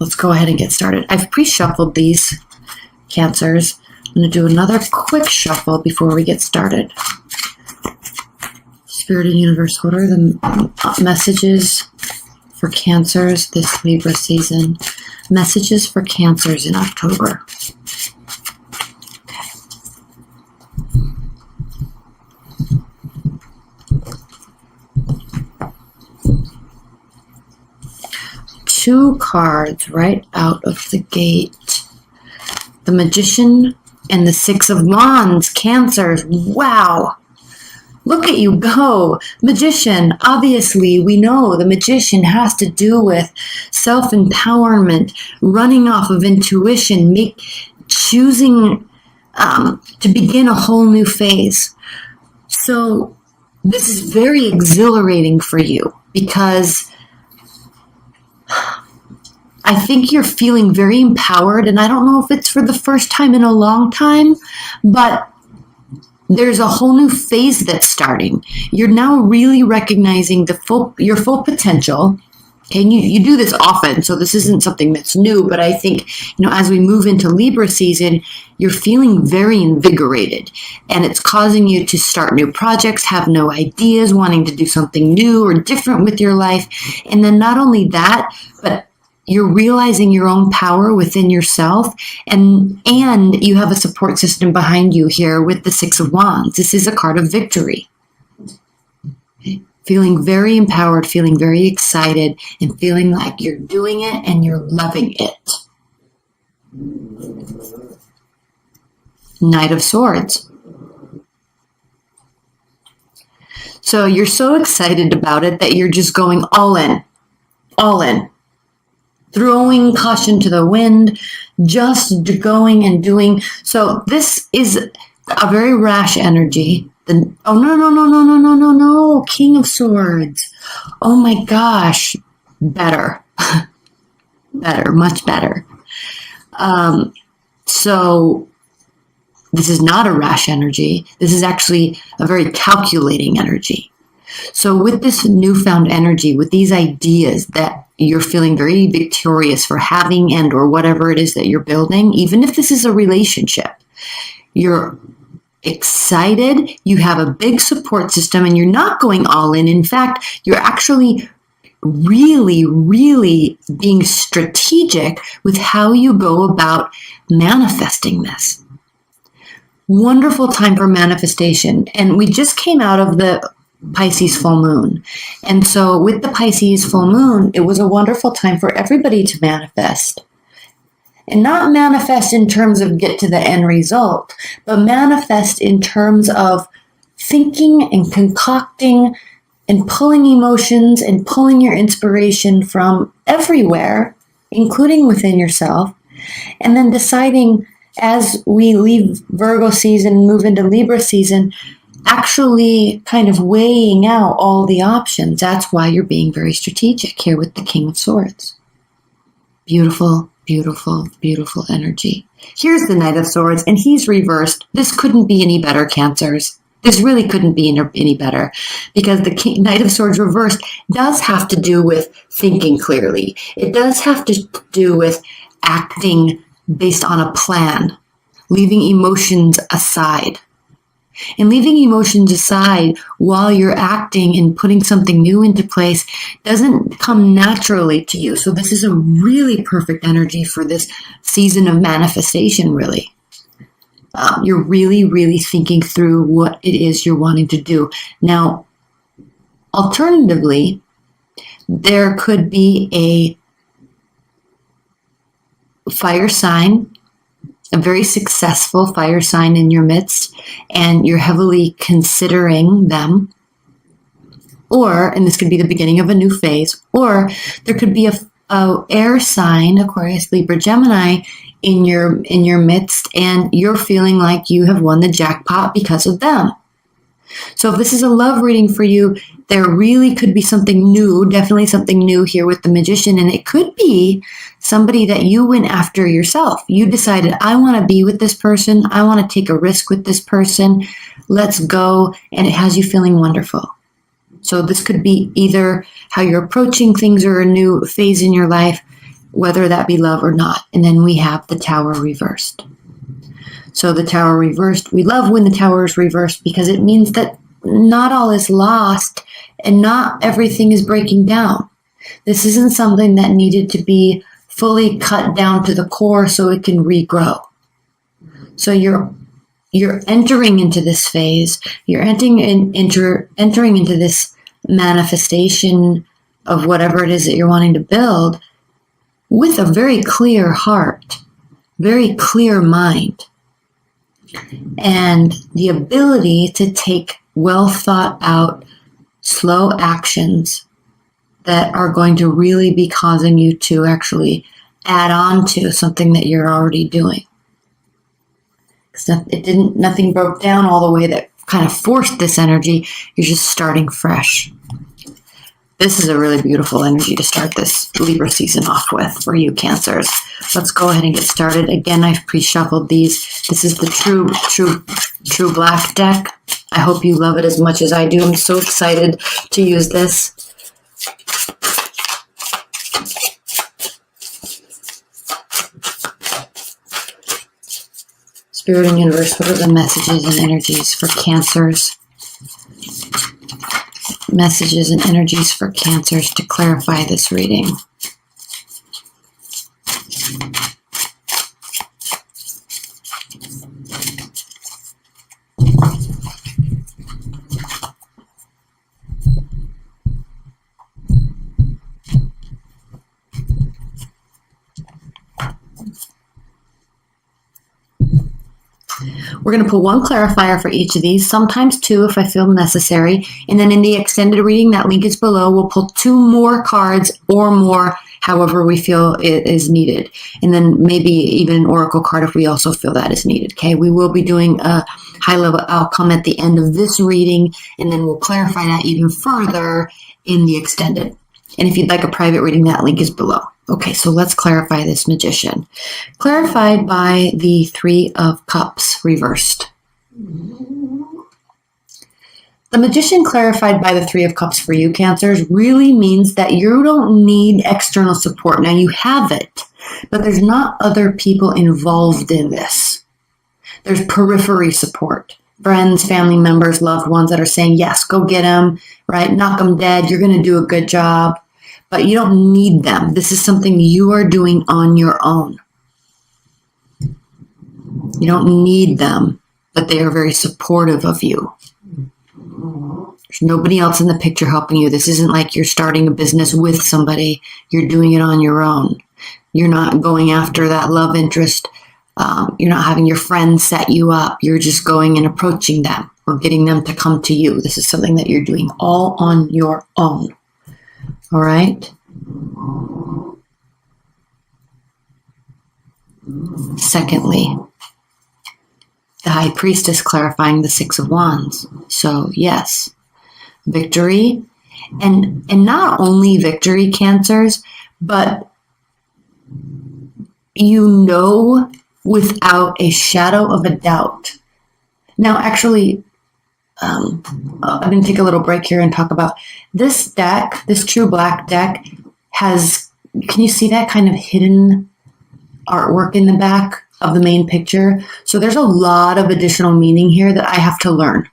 let's go ahead and get started. I've pre-shuffled these Cancers. I'm going to do another quick shuffle before we get started. Spirit and Universe, what are the messages for Cancers this Libra season? Messages for Cancers in October. Two cards right out of the gate. The Magician and the Six of Wands. Cancers. Wow. Look at you go. Magician. Obviously, we know the Magician has to do with self-empowerment, running off of intuition, choosing to begin a whole new phase. So this is very exhilarating for you because I think you're feeling very empowered, and I don't know if it's for the first time in a long time, but there's a whole new phase that's starting. You're now really recognizing your full potential. And you do this often, so this isn't something that's new, but I think, as we move into Libra season, you're feeling very invigorated, and it's causing you to start new projects, have new ideas, wanting to do something new or different with your life. And then not only that, but you're realizing your own power within yourself, and you have a support system behind you here with the Six of Wands. This is a card of victory. Okay. Feeling very empowered, feeling very excited, and feeling like you're doing it and you're loving it. Knight of Swords. So you're so excited about it that you're just going all in. All in. Throwing caution to the wind, just going and doing. So this is a very rash energy. No. King of Swords. Oh my gosh. Better. Better, much better. So this is not a rash energy. This is actually a very calculating energy. So with this newfound energy, with these ideas that you're feeling very victorious for having and or whatever it is that you're building, even if this is a relationship, you're excited, you have a big support system, and you're not going all in. In fact, you're actually really, really being strategic with how you go about manifesting this. Wonderful time for manifestation. And we just came out of the Pisces full moon. And so with the Pisces full moon, it was a wonderful time for everybody to manifest. And not manifest in terms of get to the end result, but manifest in terms of thinking and concocting and pulling emotions and pulling your inspiration from everywhere, including within yourself, and then deciding as we leave Virgo season and move into Libra season, actually kind of weighing out all the options. That's why you're being very strategic here with the King of Swords. Beautiful, beautiful, beautiful energy. Here's the Knight of Swords, and he's reversed. This couldn't be any better, Cancers. This really couldn't be any better, because the Knight of Swords reversed does have to do with thinking clearly. It does have to do with acting based on a plan, leaving emotions aside. And leaving emotions aside while you're acting and putting something new into place doesn't come naturally to you. So this is a really perfect energy for this season of manifestation, really. You're really, really thinking through what it is you're wanting to do. Now, alternatively, there could be a fire sign, a very successful fire sign in your midst, and you're heavily considering them. Or, and this could be the beginning of a new phase, or there could be a air sign, Aquarius, Libra, Gemini, in your midst, and you're feeling like you have won the jackpot because of them. So if this is a love reading for you, there really could be something new, definitely something new here with the Magician. And it could be somebody that you went after yourself. You decided, I want to be with this person. I want to take a risk with this person. Let's go. And it has you feeling wonderful. So this could be either how you're approaching things or a new phase in your life. whether that be love or not. And then we have the Tower reversed. So the Tower reversed, we love when the Tower is reversed because it means that not all is lost and not everything is breaking down. This isn't something that needed to be fully cut down to the core so it can regrow. So you're entering into this phase, you're entering into this manifestation of whatever it is that you're wanting to build with a very clear heart, very clear mind, and the ability to take well thought out, slow actions that are going to really be causing you to actually add on to something that you're already doing. Nothing broke down all the way that kind of forced this energy. You're just starting fresh. This is a really beautiful energy to start this Libra season off with for you Cancers. Let's go ahead and get started. Again, I've pre-shuffled these. This is the true black deck. I hope you love it as much as I do. I'm so excited to use this. Spirit and universe, what are the messages and energies for Cancers? Messages and energies for Cancers to clarify this reading. We're going to pull one clarifier for each of these, sometimes two if I feel necessary. And then in the extended reading, that link is below, we'll pull two more cards or more, however we feel it is needed. And then maybe even an oracle card if we also feel that is needed. Okay, we will be doing a high-level outcome at the end of this reading, and then we'll clarify that even further in the extended. And if you'd like a private reading, that link is below. Okay, so let's clarify this Magician. Clarified by the Three of Cups reversed. The Magician clarified by the Three of Cups for you, Cancers, really means that you don't need external support. Now, you have it, but there's not other people involved in this. There's periphery support. Friends, family members, loved ones that are saying, yes, go get them, right? Knock them dead. You're going to do a good job. But you don't need them. This is something you are doing on your own. You don't need them, but they are very supportive of you. There's nobody else in the picture helping you. This isn't like you're starting a business with somebody. You're doing it on your own. You're not going after that love interest. You're not having your friends set you up. You're just going and approaching them or getting them to come to you. This is something that you're doing all on your own. All right. Secondly, the High Priestess clarifying the Six of Wands. So yes, victory, and not only victory, Cancers, but you know without a shadow of a doubt. Now, actually, I'm going to take a little break here and talk about this deck. This true black deck has, can you see that kind of hidden artwork in the back of the main picture? So there's a lot of additional meaning here that I have to learn.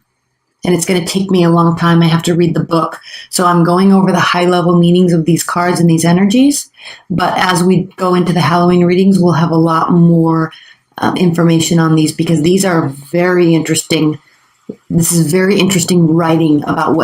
And it's going to take me a long time. I have to read the book. So I'm going over the high level meanings of these cards and these energies. But as we go into the Halloween readings, we'll have a lot more information on these because these are very interesting. This is very interesting writing about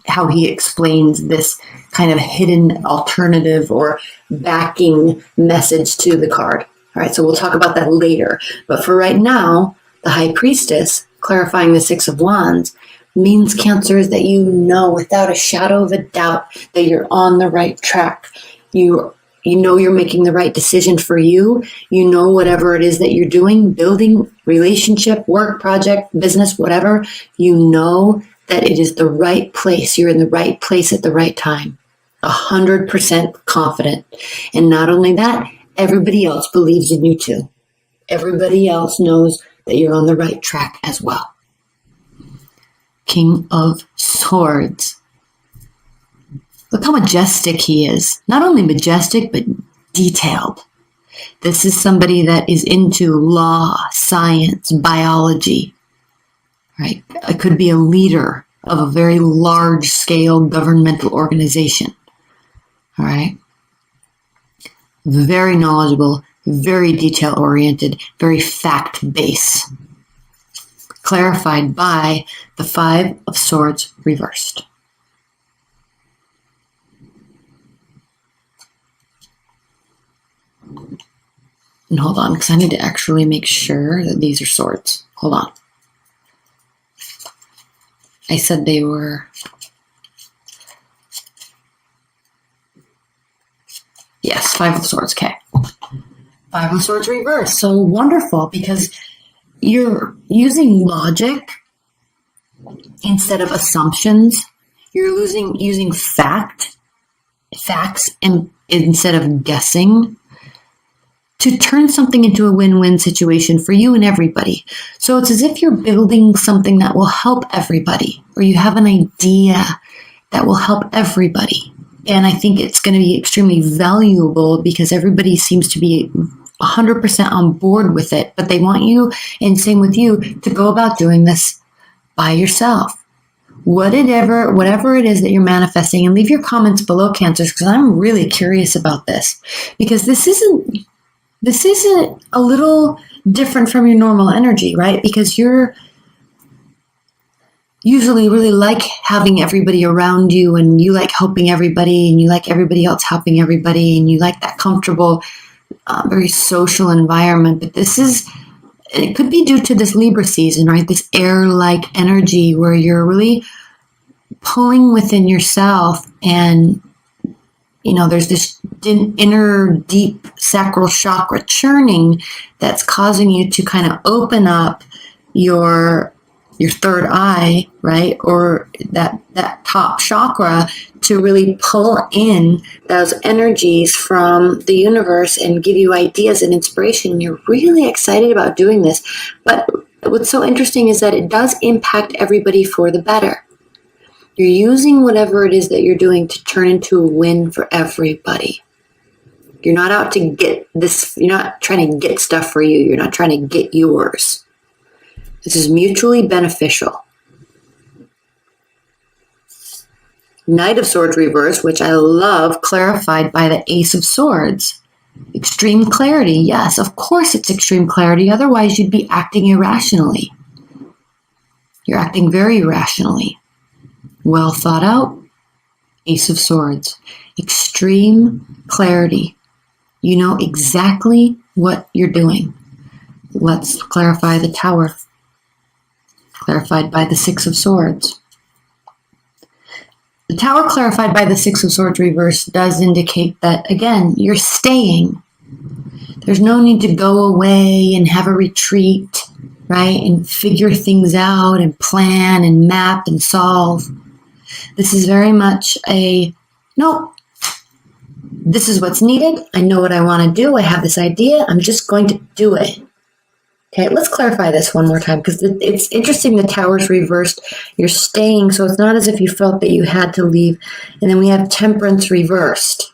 how he explains this kind of hidden alternative or backing message to the card. All right, so we'll talk about that later. But for right now, the High Priestess, clarifying the Six of Wands, means, Cancers, that you know without a shadow of a doubt that you're on the right track. You know you're making the right decision for you. You know whatever it is that you're doing, building, relationship, work, project, business, whatever, you know that it is the right place. You're in the right place at the right time. 100% confident. And not only that, everybody else believes in you too. Everybody else knows that you're on the right track as well. King of Swords. Look how majestic he is. Not only majestic, but detailed. This is somebody that is into law, science, biology, right? It could be a leader of a very large-scale governmental organization, all right? Very knowledgeable, very detail-oriented, very fact-based. Clarified by the Five of Swords reversed. And hold on, because I need to actually make sure that these are swords. Hold on. I said they were... Yes, Five of Swords, okay. Five of Swords reversed. So wonderful, because you're using logic instead of assumptions. You're using facts instead of guessing to turn something into a win-win situation for you and everybody. So it's as if you're building something that will help everybody, or you have an idea that will help everybody. And I think it's going to be extremely valuable because everybody seems to be 100% on board with it, but they want you, and same with you, to go about doing this by yourself. Whatever it is that you're manifesting, and leave your comments below, Cancers, because I'm really curious about this, because this isn't a little different from your normal energy, right? Because you're usually really like having everybody around you, and you like helping everybody, and you like everybody else helping everybody, and you like that comfortable, very social environment. But it could be due to this Libra season, right? This air-like energy where you're really pulling within yourself, and there's this inner deep sacral chakra churning that's causing you to kind of open up your third eye, right? Or that top chakra, to really pull in those energies from the universe and give you ideas and inspiration. You're really excited about doing this. But what's so interesting is that it does impact everybody for the better. You're using whatever it is that you're doing to turn into a win for everybody. You're not out to get this. You're not trying to get stuff for you. You're not trying to get yours. This is mutually beneficial. Knight of Swords reversed, which I love, clarified by the Ace of Swords. Extreme clarity. Yes, of course it's extreme clarity. Otherwise, you'd be acting irrationally. You're acting very rationally. Well thought out. Ace of Swords. Extreme clarity. You know exactly what you're doing. Let's clarify the Tower. Clarified by the Six of Swords. The Tower clarified by the Six of Swords reverse does indicate that, again, you're staying. There's no need to go away and have a retreat, right? And figure things out and plan and map and solve. This is very much no, this is what's needed. I know what I want to do. I have this idea. I'm just going to do it. Okay, let's clarify this one more time, because it's interesting. The Tower's reversed. You're staying, so it's not as if you felt that you had to leave. And then we have Temperance reversed.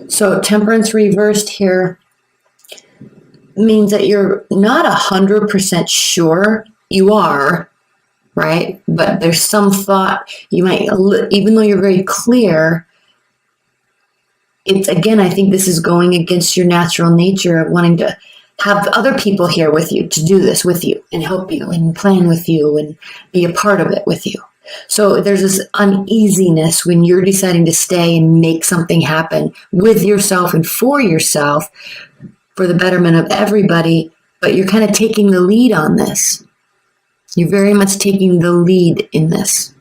So Temperance reversed here means that you're not 100% sure. You are, right? But there's some thought. You might, even though you're very clear, it's, again, I think this is going against your natural nature of wanting to have other people here with you to do this with you and help you and plan with you and be a part of it with you. So there's this uneasiness when you're deciding to stay and make something happen with yourself and for yourself for the betterment of everybody, but you're kind of taking the lead on this. You're very much taking the lead in this.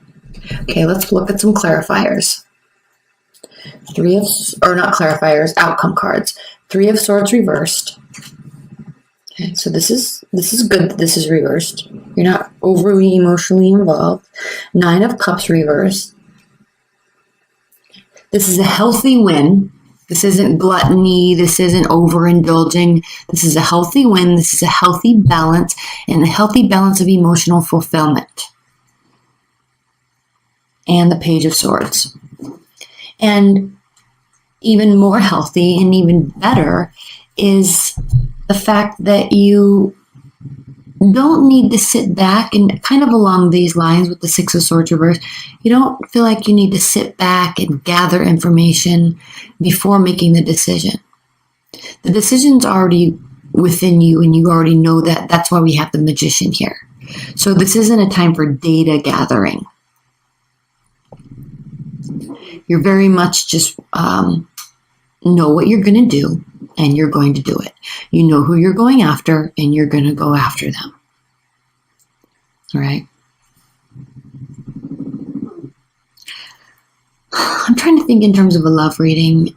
Okay, let's look at some clarifiers. Outcome cards. Three of Swords reversed. Okay, so this is good that this is reversed. You're not overly emotionally involved. Nine of Cups reversed. This is a healthy win. This isn't gluttony. This isn't overindulging. This is a healthy win. This is a healthy balance, and a healthy balance of emotional fulfillment. And the Page of Swords. And even more healthy and even better is the fact that you don't need to sit back, and kind of along these lines with the Six of Swords reverse, you don't feel like you need to sit back and gather information before making the decision. The decision's already within you, and you already know that. That's why we have the Magician here. So this isn't a time for data gathering. You're very much just know what you're going to do, and you're going to do it. You know who you're going after, and you're going to go after them. All right? I'm trying to think in terms of a love reading.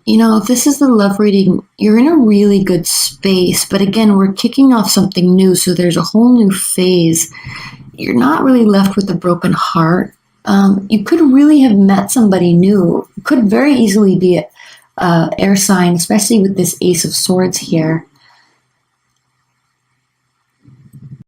You know, if this is the love reading, you're in a really good space. But again, we're kicking off something new, so there's a whole new phase. You're not really left with a broken heart. You could really have met somebody new. It could very easily be a air sign, especially with this Ace of Swords here.